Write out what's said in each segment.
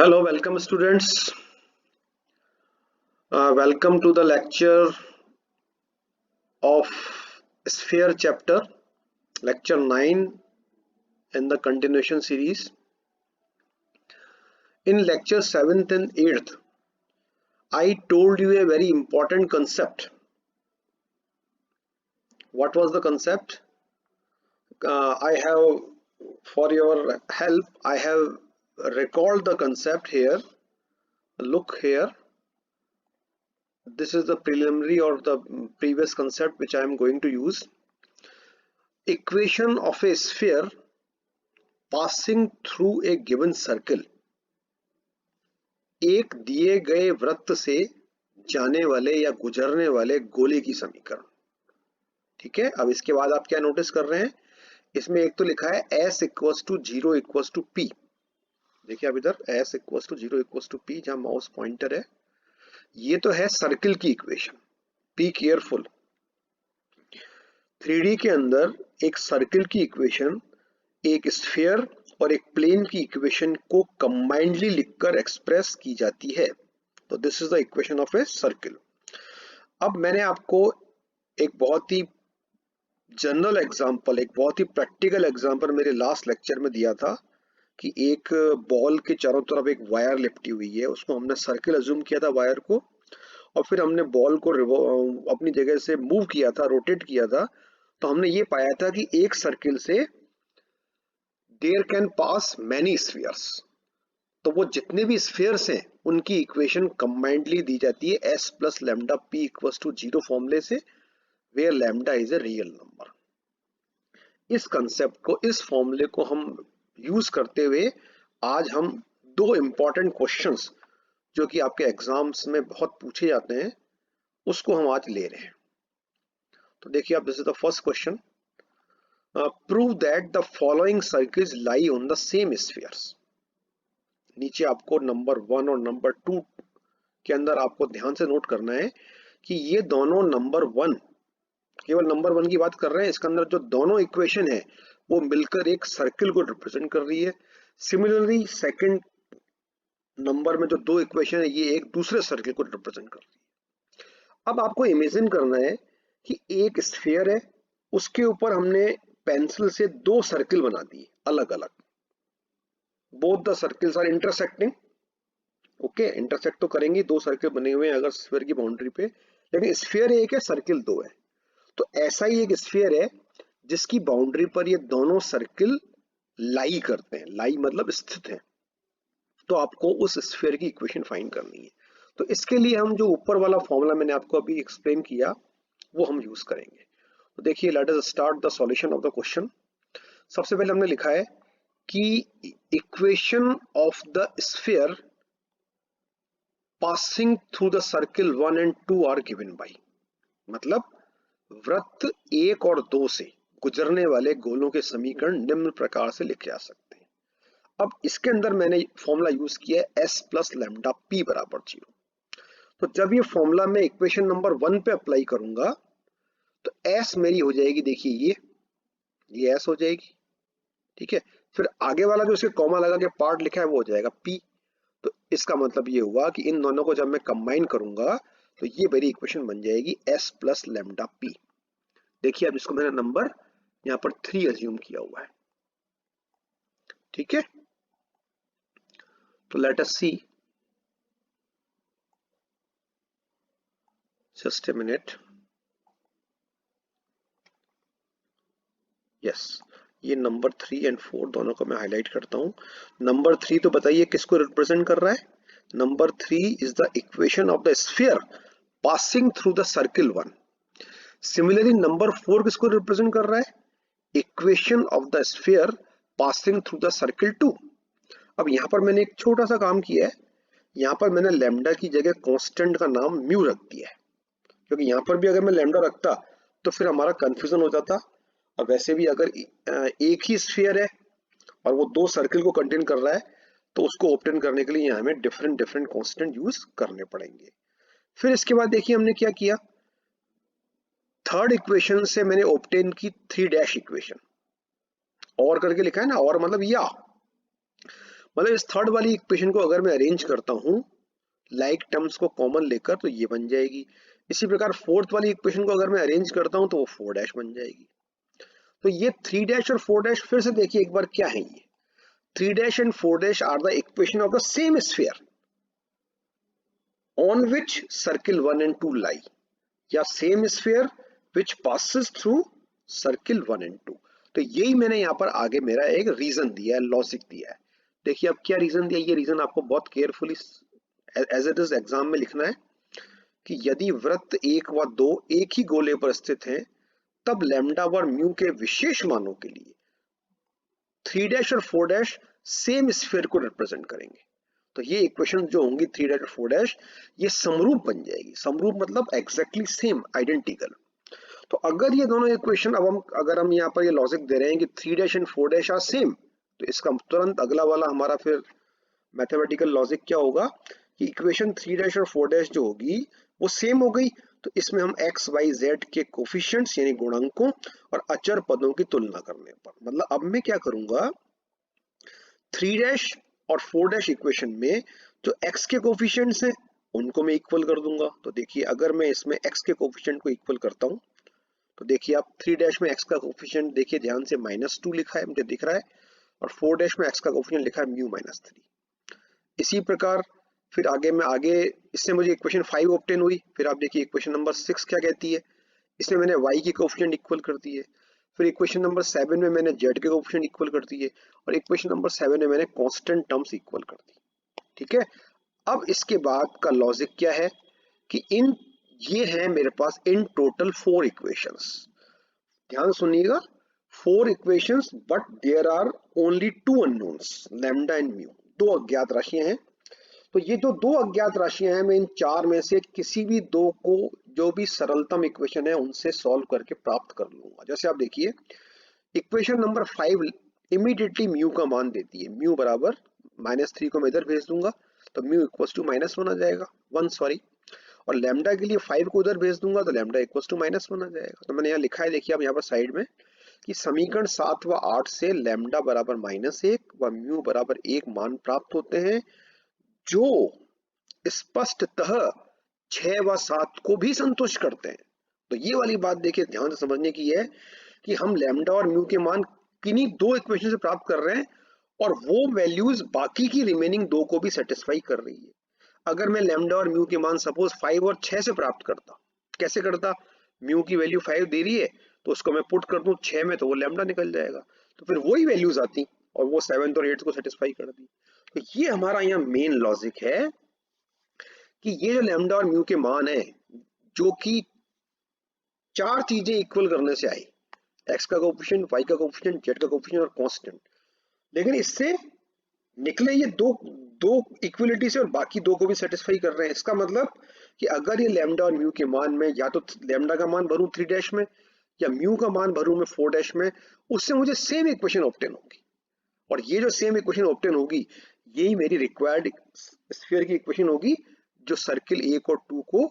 Hello, welcome students. Welcome to the lecture of Sphere chapter, lecture 9 in the continuation series. In lecture 7th and 8th, I told you a very important concept. What was the concept? I have, for your help, I have recalled the concept here. Look here. This is the preliminary or the previous concept which I am going to use. Equation of a sphere passing through a given circle. एक दिए गए वृत्त से जाने वाले या गुजरने वाले गोले की समीकरण। ठीक है, अब इसके बाद आप क्या नोटिस कर रहे हैं, इसमें एक तो लिखा है s equals to 0 equals to p। देखिए अब इधर s equals to 0 equals to p, जहां माउस पॉइंटर है, ये तो है सर्किल की इक्वेशन। बी केयरफुल, 3D के अंदर एक सर्किल की इक्वेशन, एक स्फीयर और एक प्लेन की इक्वेशन को कंबाइंडली लिखकर एक्सप्रेस की जाती है। तो this is the equation of a circle. अब मैंने आपको एक बहुत ही जनरल एग्जांपल, एक बहुत ही प्रैक्टिकल एग्जांपल मेरे लास्ट लेक्चर में दिया था कि एक बॉल के चारों तरफ एक वायर लिपटी हुई है, उसको हमने सर्किल अज्यूम किया था वायर को, और फिर हमने बॉल को अपनी जगह से मूव किया था, रोटेट किया था। तो हमने ये पाया था कि एक सर्किल से there can pass many spheres. तो वो जितने भी स्फीयर्स हैं उनकी इक्वेशन कंबाइंडली दी जाती है s plus lambda p equals to 0 फॉर्मूले से, where lambda is a real number. इस कंसेप्ट को, इस फॉर्मूले को हम यूज करते हुए आज हम दो इंपॉर्टेंट क्वेश्चंस जो कि आपके एग्जाम्स में बहुत पूछे जाते हैं उसको हम आज ले रहे हैं। तो देखिए आप, this is the first question. Prove that the following circles lie on the same spheres. नीचे आपको नंबर 1 और नंबर 2 के अंदर आपको ध्यान से नोट करना है कि ये दोनों नंबर 1, केवल नंबर 1 की बात कर रहे हैं, इसके अंदर जो दोनों इक्वेशन है वो मिलकर एक सर्किल को रिप्रेजेंट कर रही है। सिमिलरली सेकंड नंबर में जो दो इक्वेशन है ये एक दूसरे सर्किल को रिप्रेजेंट कर रही है। अब आपको इमेजिन करना है कि एक स्फीयर है, उसके ऊपर हमने पेंसिल से दो सर्किल बना दिए अलग अलग। Both the circles are intersecting. Okay, intersect तो करेंगे, दो सर्किल बने हुए हैं अगर स्फीयर की बाउंड्री पे, लेकिन स्फीयर एक है, सर्किल दो है। तो ऐसा ही एक स्फीयर है जिसकी बाउंड्री पर ये दोनों सर्किल लाई करते हैं। लाई मतलब स्थित है। तो आपको उस स्फीयर की इक्वेशन फाइंड करनी है। तो इसके लिए हम जो ऊपर वाला फॉर्मूला मैंने आपको अभी एक्सप्लेन किया वो हम यूज करेंगे। तो देखिए, let us start the solution of the question. सबसे पहले हमने लिखा है कि equation of the sphere passing through the circle 1 and 2 are given by, मतलब वृत्त 1 और 2 से गुजरने वाले गोलों के समीकरण निम्न प्रकार से लिखे जा सकते हैं। अब इसके अंदर मैंने फॉर्मूला यूज किया है s प्लस लैम्डा p बराबर 0। तो जब ये फॉर्मूला मैं इक्वेशन नंबर 1 पे अप्लाई करूंगा तो s मेरी हो जाएगी, देखिए ये s हो जाएगी। ठीक है, फिर आगे वाला जो इसके कॉमा लगा के पार्ट लिखा है वो हो जाएगा p। तो इसका मतलब ये हुआ कि इन दोनों को जब मैं कंबाइन करूंगा तो ये मेरी इक्वेशन बन जाएगी s प्लस लैम्डा p। देखिए अब इसको मैंने नंबर यहाँ पर 3 अज्यूम किया हुआ है। ठीक है, तो let us see, just a minute. Yes, ये नंबर 3 एंड 4 दोनों को मैं हाईलाइट करता हूं। नंबर 3 तो बताइए किसको रिप्रेजेंट कर रहा है। Number 3 is the equation of the sphere passing through the circle 1। Similarly number 4 किसको रिप्रेजेंट कर रहा है, equation of the sphere passing through the circle 2। अब यहाँ पर मैंने एक छोटा सा काम किया है, यहाँ पर मैंने लैम्डा की जगह कांस्टेंट का नाम म्यू रख दिया है, क्योंकि यहाँ पर भी अगर मैं लैम्डा रखता तो फिर हमारा कंफ्यूजन हो जाता। और वैसे भी अगर एक ही स्फीयर है और वो दो सर्किल को कंटेन कर रहा है तो उसको ऑब्टेन करने के लिए यहाँ हमें डिफरेंट डिफरेंट कांस्टेंट यूज करने पड़ेंगे। फिर इसके बाद देखिए हमने क्या किया, थर्ड इक्वेशन से मैंने ऑब्टेन की 3 डैश इक्वेशन, और करके लिखा है ना, और मतलब या मतलब इस थर्ड वाली इक्वेशन को अगर मैं अरेंज करता हूँ लाइक टर्म्स को कॉमन लेकर तो ये बन जाएगी। इसी प्रकार फोर्थ वाली इक्वेशन को अगर मैं अरेंज करता हूँ तो वो 4 डैश बन जाएगी। तो ये 3 डैश और 4 डैश फिर से देखिए एक बार क्या है ये। 3 dash and 4 dash are the equation of the same sphere on which circle 1 and 2 lie, या same sphere which passes through circle 1 and 2। तो यही मैंने यहाँ पर आगे मेरा एक रीजन दिया है, लॉजिक दिया है। देखिए अब क्या रीजन दिया, ये रीजन आपको बहुत carefully as it is exam में लिखना है कि यदि वृत्त 1 व 2 एक ही गोले पर स्थित हैं तब लैम्डा व म्यू के विशेष मानों के लिए 3 डैश और 4 डैश सेम स्फीयर को रिप्रेजेंट करेंगे। तो ये इक्वेशन जो होंगी 3 डैश और 4 डैश ये समरूप बन जाएगी। समरूप मतलब एग्जैक्टली सेम, आइडेंटिकल। तो अगर ये दोनों इक्वेशन अगर हम यहाँ पर ये लॉजिक दे रहे हैं कि 3 dash and 4 dash are same, तो इसका तुरंत अगला वाला हमारा फिर मैथमेटिकल लॉजिक क्या होगा कि इक्वेशन 3 डैश और 4 डैश जो होगी वो सेम हो गई। तो इसमें हम एक्स वाई जेड के कोफिशिएंट्स यानी गुणांकों और अचर पदों की तुलना करने पर, मतलब अब मैं क्या करूंगा 3 डैश और 4 डैश इक्वेशन में जो x के कोफिशिएंट्स हैं उनको मैं इक्वल कर दूंगा। तो देखिए अगर मैं इसमें x के कोफिशिएंट को इक्वल करता हूं तो देखिए आप 3 डैश में x का कोफिशिएंट देखिए ध्यान से -2 लिखा है मुझे दिख रहा है, और 4 डैश में x का कोफिशिएंट लिखा है म्यू -3। इसी प्रकार फिर आगे इससे मुझे इक्वेशन 5 ऑब्टेन हुई। फिर आप देखिए इक्वेशन नंबर 6 क्या कहती है, इसमें मैंने y के कोफिशिएंट इक्वल कर दिए। फिर इक्वेशन नंबर 7 में मैंने z के कोफिशिएंट इक्वल कर दिए, और इक्वेशन नंबर 7 में मैंने कांस्टेंट टर्म्स इक्वल कर दी। ठीक है, अब इसके बाद का लॉजिक क्या है कि ये है मेरे पास इन टोटल 4 इक्वेशंस। ध्यान सुनिएगा 4 equations, but there are only 2 unknowns lambda and mu, 2 अज्ञात राशियां हैं। तो ये जो 2 अज्ञात राशियां हैं मैं इन 4 में से किसी भी 2 को जो भी सरलतम इक्वेशन है उनसे सॉल्व करके प्राप्त कर लूंगा। जैसे आप देखिए इक्वेशन नंबर 5 इमीडिएटली म्यू का मान देती है, म्यू बराबर -3 को मैं इधर भेज दूंगा तो म्यू इक्वल्स टू -1 आ जाएगा, 1 सॉरी, और लैम्डा के लिए 5 को उधर भेज दूंगा तो लैम्डा इक्वल्स टू -1 आ जाएगा। तो मैंने यहाँ लिखा है देखिए आप यहाँ पर साइड में कि समीकरण 7 व 8 से लैम्डा बराबर -1 व म्यू बराबर 1 मान प्राप्त होते हैं जो स्पष्टतः 6 व 7 को भी संतुष्ट करते हैं। तो ये वाली बात देखिए ध्यान से समझने की है कि हम लैम्डा और म्यू के मान किन्हीं 2 इक्वेशन से प्राप्त कर रहे हैं और वो वैल्यूज बाकी की रिमेनिंग 2 को भी सेटिस्फाई कर रही है। अगर मैं लैम्डा और म्यू के मान सपोज 5 और 6 से प्राप्त करता, कैसे करता, म्यू की वैल्यू 5 दे रही है तो उसको मैं पुट कर दूं 6 में तो वो लैम्डा निकल जाएगा, तो फिर वही वैल्यूज आती और वो 7 और 8 को सेटिस्फाई कर दी। तो ये हमारा यहाँ मेन लॉजिक है कि ये जो लैम्डा और म्यू के मान है जो कि 4 चीजें इक्वल करने से आई, x का कोफिशिएंट, y का कोफिशिएंट, z का कोफिशिएंट और कांस्टेंट, लेकिन इससे निकले ये दो इक्वलिटी से और बाकी 2 को भी सेटिस्फाई कर रहे हैं। इसका मतलब कि अगर ये लैम्डा और म्यू के मान में या तो लैम्डा का मान भरूं 3 डैश में या म्यू का मान भरूं मैं 4 डैश में, उससे मुझे सेम इक्वेशन ऑब्टेन होगी, और ये जो सेम इक्वेशन ऑब्टेन होगी यही मेरी रिक्वायर्ड स्फीयर की इक्वेशन होगी जो सर्किल 1 और 2 को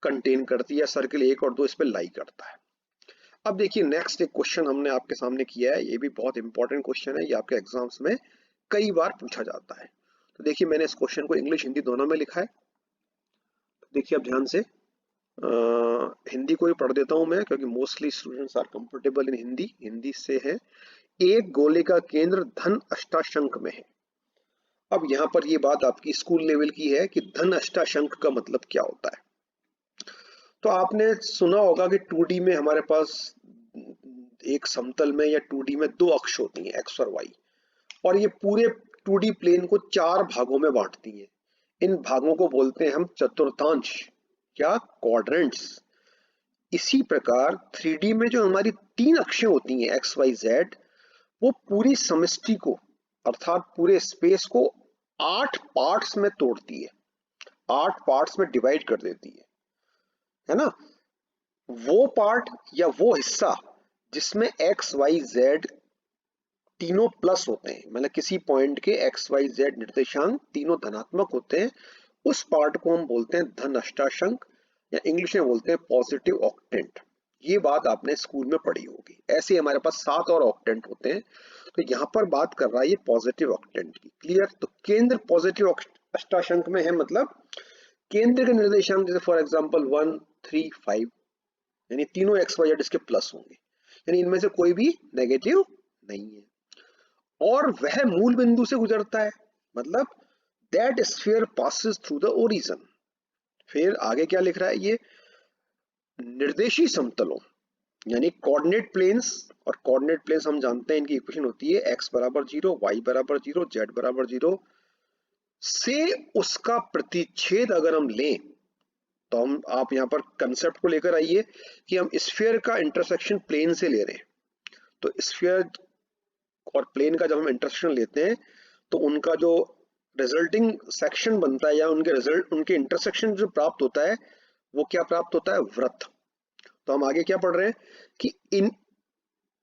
कंटेन करती है, या सर्किल 1 और 2 इस पे लाई करता है। अब देखिए नेक्स्ट एक क्वेश्चन हमने आपके सामने किया है, ये भी बहुत इंपॉर्टेंट क्वेश्चन है, ये आपके एग्जाम्स में कई बार पूछा जाता है। तो देखिए मैंने इस क्वेश्चन को इंग्लिश हिंदी दोनों में लिखा है। तो देखिए अब ध्यान से हिंदी को ही पढ़ देता हूं मैं क्योंकि mostly students are comfortable in Hindi. Hindi से है, एक गोले का केंद्र धन अष्टाशंक में है। अब यहाँ पर ये बात आपकी स्कूल लेवल की है कि धन अष्टाशंक का मतलब क्या होता है। तो आपने सुना होगा कि 2D में हमारे पास एक समतल में या 2D में 2 अक्ष होती हैं x और y, और ये पूरे 2D प्लेन को 4 भागों में बांटती हैं। इन भागों को बोलते हैं हम चतुर्थांश या क्वाड्रेंट्स। इसी प्रकार 3D में जो हमारी 3 अक्षें होती हैं x y z, वो पूरी समष्टि को अर्थात पूरे स्पेस को 8 पार्ट्स में तोड़ती है, 8 पार्ट्स में डिवाइड कर देती है ना। वो पार्ट या वो हिस्सा जिसमें x y z तीनों प्लस होते हैं, मतलब किसी पॉइंट के x y z निर्देशांक तीनों धनात्मक होते हैं, उस पार्ट को हम बोलते हैं धन अष्टाशंक, या इंग्लिश में बोलते हैं पॉजिटिव ऑक्टेंट। ये बात आपने स्कूल में पढ़ी होगी। ऐसे हमारे पास 7 और ऑक्टेंट होते हैं। तो यहाँ पर बात कर रहा है ये पॉजिटिव ऑक्टेंट की। क्लियर? तो केंद्र पॉजिटिव अष्टाशंक में है, मतलब केंद्र के निर्देशांक जैसे फॉर एग्जांपल 1, 3, 5, यानी तीनों एक्स वाई जेड इसके प्लस होंगे, यानी इनमें से कोई भी नेगेटिव नहीं है, और वह मूल बिंदु से गुजरता है, मतलब that sphere passes through the origin. फिर आगे क्या लिख रहा है ये, निर्देशी समतलों यानी कोऑर्डिनेट प्लेन्स, और कोऑर्डिनेट प्लेन्स हम जानते हैं इनकी इक्वेशन होती है x बराबर 0, y बराबर 0, z बराबर 0 से उसका प्रतिच्छेद अगर हम लें, तो हम आप यहाँ पर कंसेप्ट को लेकर आइए कि हम स्फीयर का इंटरसेक्शन प्लेन से ले रहे हैं। तो स्फीयर और प्लेन का जब हम इंटरसेक्शन लेते हैं तो उनका जो रिजल्टिंग सेक्शन बनता है या उनके इंटरसेक्शन जो प्राप्त होता है वो क्या प्राप्त होता है, वृत्त। तो हम आगे क्या पढ़ रहे हैं कि इन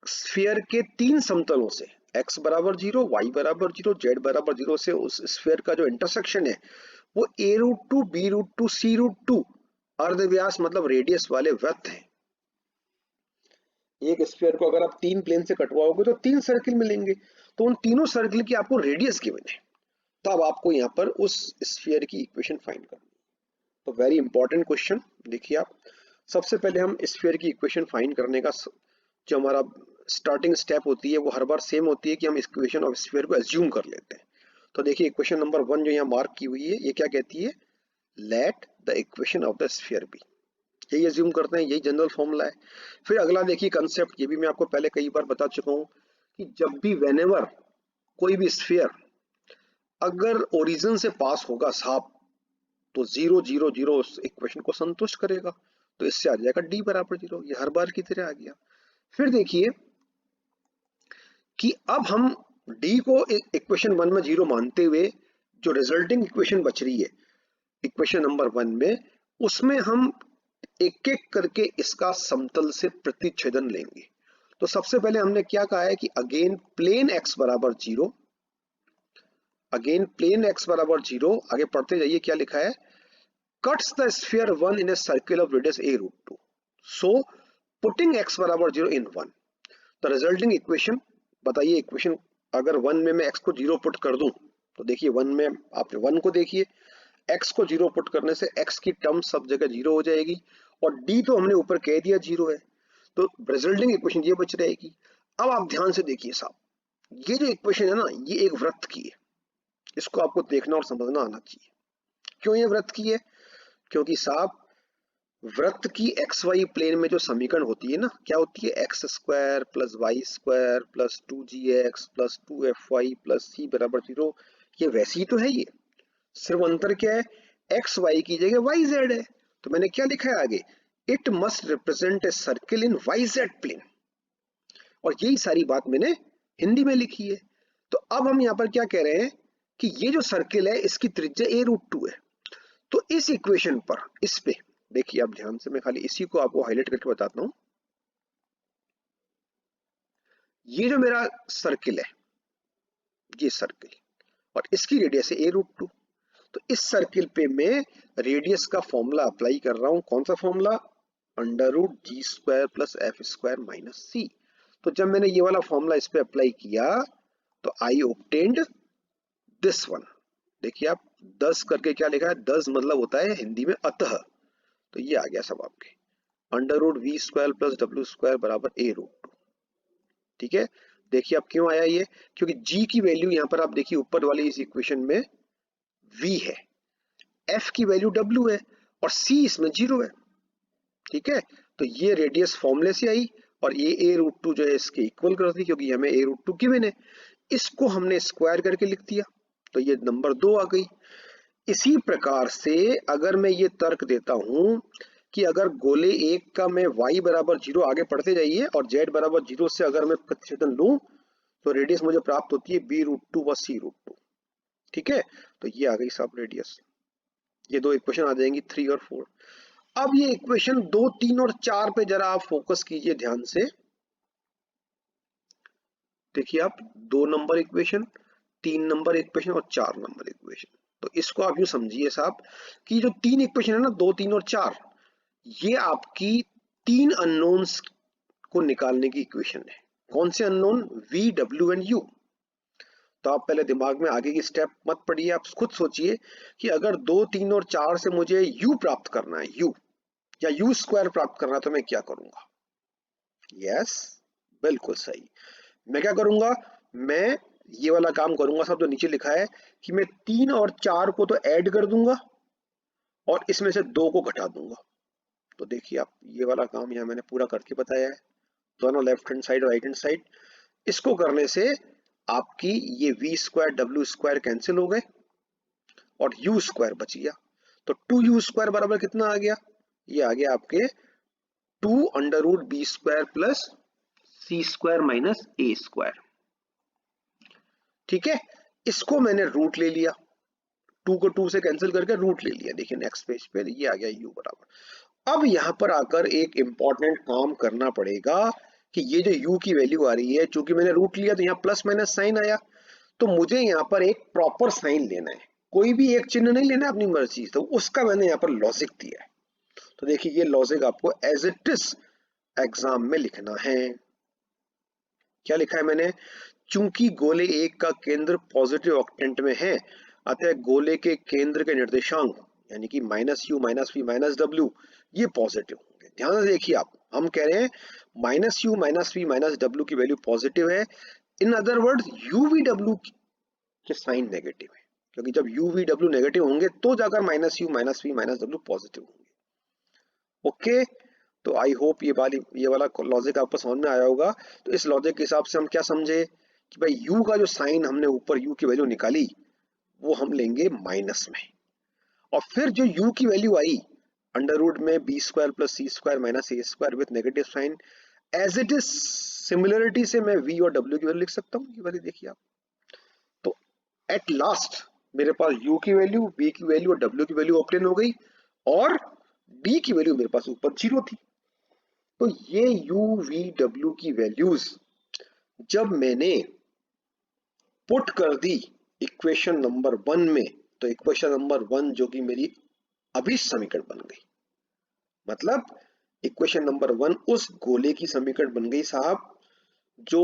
स्फीयर के तीन समतलों से x बराबर 0, y बराबर 0, z बराबर 0 से उस स्फीयर का जो इंटरसेक्शन है वो a√2, b√2, c√2 अर्धव्यास मतलब रेडियस वाले वृत्त हैं। एक स्फीयर को अगर आप तीन प्लेन से कटवाओगे तो तीन सर्किल मिलेंगे, तो उन तीनों सर्किल की आपको रेडियस गिवन है, तब आपको यहाँ पर उस स्फीयर की इक्वेशन फाइंड करनी है। तो वेरी इंपॉर्टेंट क्वेश्चन। देखिए आप, सबसे पहले हम स्फीयर की इक्वेशन फाइंड करने का जो हमारा स्टार्टिंग स्टेप होती है वो हर बार सेम होती है कि हम इक्वेशन ऑफ स्फीयर को एज्यूम कर लेते हैं। तो देखिए इक्वेशन नंबर 1 जो यहाँ मार्क की हुई है ये क्या कहती है, let the equation of the sphere be, यही एज्यूम करते हैं, यही जनरल फॉर्मूला है। फिर अगला देखिए कंसेप्ट, ये भी मैं आपको पहले कई बार बता चुका हूँ कि जब भी व्हेनेवर कोई भी स्फीयर अगर ओरिजिन से पास होगा साफ, तो 0, 0, 0 उस इक्वेशन को संतुष्ट करेगा, तो इससे आ जाएगा d बराबर 0, ये हर बार की तरह आ गया। फिर देखिए कि अब हम d को इक्वेशन 1 में 0 मानते हुए जो रिजल्टिंग इक्वेशन बच रही है इक्वेशन नंबर 1 में, उसमें हम एक एक करके इसका समतल से प्रतिच्छेदन लेंगे। तो सबसे पहले हमने क्या कहा है कि अगेन प्लेन x बराबर 0, अगेन प्लेन x बराबर 0, आगे पढ़ते जाइए क्या लिखा है, cuts the sphere 1 in a circle of radius a√2, so putting x बराबर 0 इन 1, द रिजल्टिंग इक्वेशन, बताइए इक्वेशन अगर 1 में मैं x को 0 पुट कर दूं, तो देखिए 1 में आप 1 को देखिए, x को 0 पुट करने से x की टर्म सब जगह 0 हो जाएगी, और d तो हमने ऊपर कह दिया 0 है, तो रिजल्टिंग इक्वेशन ये बच रहेगी। अब आप ध्यान से देखिए साहब, ये जो इक्वेशन है ना ये एक वृत्त की है, इसको आपको देखना और समझना आना चाहिए। क्यों ये वृत्त की है, क्योंकि साहब वृत्त की एक्स वाई प्लेन में जो समीकरण होती है ना, क्या होती है, x square plus y square plus 2gx plus 2fy plus c बराबर 0, ये वैसी तो है, ये सिर्फ अंतर क्या है, एक्स वाई की जगह वाई जेड है। तो मैंने क्या लिखा है आगे, it must represent a circle in y z plane, और यही सारी बात मैंने हिंदी में लिखी है। तो अब हम यहाँ पर क्या कह रहे हैं कि ये जो सर्किल है इसकी त्रिज्या a√2 है। तो इस इक्वेशन पर, इस पे देखिए आप ध्यान से, मैं खाली इसी को आपको हाईलाइट करके बताता हूं, ये जो मेरा सर्किल है, ये सर्किल, और इसकी रेडियस है a√2, तो इस सर्किल पे मैं रेडियस का फॉर्मूला अप्लाई कर रहा हूं, कौन सा formula, √g² plus f² minus c। तो जब मैंने ये वाला फॉर्मूला इस पे अप्लाई किया तो आई ऑब्टेन्ड दिस वन, देखिए आप 10 करके क्या लिखा है, 10 मतलब होता है हिंदी में अतः, तो ये आ गया सब आपके √v² प्लस w² बराबर a√2। ठीक है, देखिए अब क्यों आया ये, क्योंकि g की वैल्यू यहाँ पर आप देखिए ऊपर वाली इस इक्वेशन में v है, f की वैल्यू w है, और c इसमें 0 है। ठीक है, तो ये रेडियस फॉर्मूले से आई, और ये a√2 जो है इसके इक्वल कर दी, क्योंकि हमें a√2 गिवन है, इसको हमने स्क्वायर करके लिख दिया, तो ये नंबर 2 आ गई। इसी प्रकार से अगर मैं ये तर्क देता हूं कि अगर गोले एक का मैं y बराबर 0, आगे पढ़ते जाइए, और z बराबर 0 से अगर मैं प्रतिच्छेदन लूं तो रेडियस मुझे प्राप्त होती है b√2 व c√2। ठीक है, तो ये आ गई साहब रेडियस, ये दो इक्वेशन आ जाएंगी 3 और 4। अब ये इक्वेशन 2, 3 और 4 पे जरा आप फोकस कीजिए ध्यान से, देखिए आप 2 नंबर इक्वेशन, 3 नंबर इक्वेशन और 4 नंबर इक्वेशन। तो इसको आप यूं समझिए साहब कि जो 3 इक्वेशन है ना, 2, 3 और 4, ये आपकी 3 अननोन्स को निकालने की इक्वेशन है। कौन से unknown? V, W and U। तो आप पहले दिमाग में आगे की स्टेप मत पढ़िए, आप खुद सोचिए कि अगर 2, 3 और 4 से मुझे U प्राप्त करना है, U या U स्क्वायर प्राप्त करना है, तो मैं क्या करूंगा? यस, बिल्कुल सही। मैं क्या करूंगा? मैं ये वाला काम करूंगा सब जो नीचे लिखा है कि मैं 3 और 4 को तो ऐड कर दूंगा और इसमें से 2 को घटा दूंगा। तो देखिए आप, ये वाला काम यहाँ मैंने पूरा करके बताया है, दोनों लेफ्ट हैंड साइड और राइट हैंड साइड। इसको करने से आपकी ये V square W square cancel हो गए और U स्क्वायर बच गया। तो 2U स्क्वायर बराबर कितना आ गया? ये आ गया आपके 2 under root B square plus C square minus A square. ठीक है, इसको मैंने रूट ले लिया, 2 को 2 से कैंसिल करके रूट ले लिया। देखिए नेक्स्ट पेज पे ये आ गया U बराबर। अब यहां पर आकर एक इंपॉर्टेंट काम करना पड़ेगा कि ये जो U की वैल्यू आ रही है, चूंकि मैंने रूट लिया तो यहाँ प्लस माइनस साइन आया, तो मुझे यहाँ पर एक प्रॉपर साइन लेना है, कोई भी एक चिन्ह नहीं लेना अपनी मर्जी, तो उसका मैंने यहाँ पर लॉजिक दिया है। तो देखिए ये लॉजिक आपको एज इट इज एग्जाम में लिखना है। क्या लिखा है मैंने? चूंकि गोले एक का केंद्र पॉजिटिव ऑक्टेंट में है, अतः गोले के केंद्र के निर्देशांक यानी कि -u - v - w ये पॉजिटिव होंगे। ध्यान से देखिए आप, हम कह रहे हैं -u - v - w की वैल्यू पॉजिटिव है। In other words u v w के साइन नेगेटिव है, क्योंकि जब u v w नेगेटिव होंगे तो जाकर -u - v - w पॉजिटिव होंगे। ओके, तो आई होप ये वाला लॉजिक आपको समझ में आया होगा। तो इस लॉजिक के हिसाब से हम क्या समझे कि भाई u का जो साइन हमने ऊपर u की वैल्यू निकाली वो हम लेंगे माइनस में, और फिर जो u की वैल्यू आई अंडर रूट में b square plus c square minus a square with negative sign, as it is similarity से मैं v और w की वैल्यू लिख सकता हूँ। ये वाली देखिए आप, तो एट लास्ट मेरे पास u की वैल्यू, b की वैल्यू और w की वैल्यू ऑब्टेन हो गई, और d की वैल्यू मेरे पास ऊपर 0 थी। तो ये u v w की वैल्यूज जब मैंने पुट कर दी इक्वेशन नंबर 1 में, तो इक्वेशन नंबर 1 जो कि मेरी अभिष्ट समीकरण बन गई। मतलब इक्वेशन नंबर 1 उस गोले की समीकरण बन गई साहब जो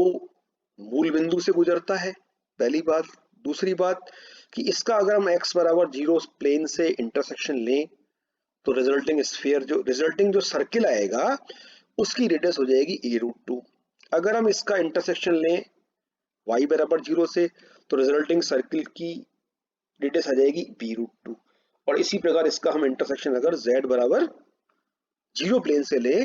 मूल बिंदु से गुजरता है, पहली बात। दूसरी बात कि इसका अगर हम x बराबर 0 प्लेन से इंटरसेक्शन लें तो रिजल्टिंग जो सर्किल आएगा उसकी रेडियस हो जाएगी a√2। अगर हम इसका इंटरसेक्शन लें y बराबर 0 से तो रिजल्टिंग सर्किल की रेडियस आ जाएगी b√2, और इसी प्रकार इसका हम इंटरसेक्शन अगर z बराबर 0 प्लेन से ले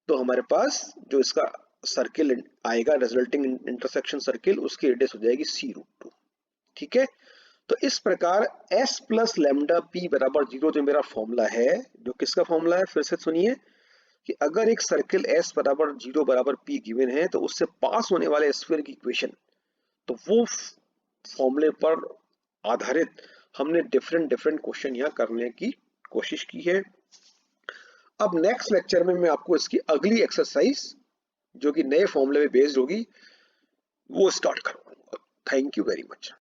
तो हमारे पास जो इसका सर्किल आएगा रिजल्टिंग इंटरसेक्शन सर्किल, उसकी रेडियस हो जाएगी c√2। ठीक है, तो इस प्रकार s प्लस लैम्डा p बराबर 0 जो मेरा फॉर्मूला है, जो किसका फॉर्मूला है फिर से सुनिए कि अगर एक सर्किल s बराबर 0 बराबर p गिवन है तो उससे पास होने वाले स्फीयर की इक्वेशन, तो वो फॉर्मूले पर आधारित हमने डिफरेंट क्वेश्चन यहाँ करने की कोशिश की है। अब नेक्स्ट लेक्चर में मैं आपको इसकी अगली एक्सरसाइज जो कि नए फॉर्मूले पे बेस्ड होगी वो स्टार्ट करूंगा। Thank you very much.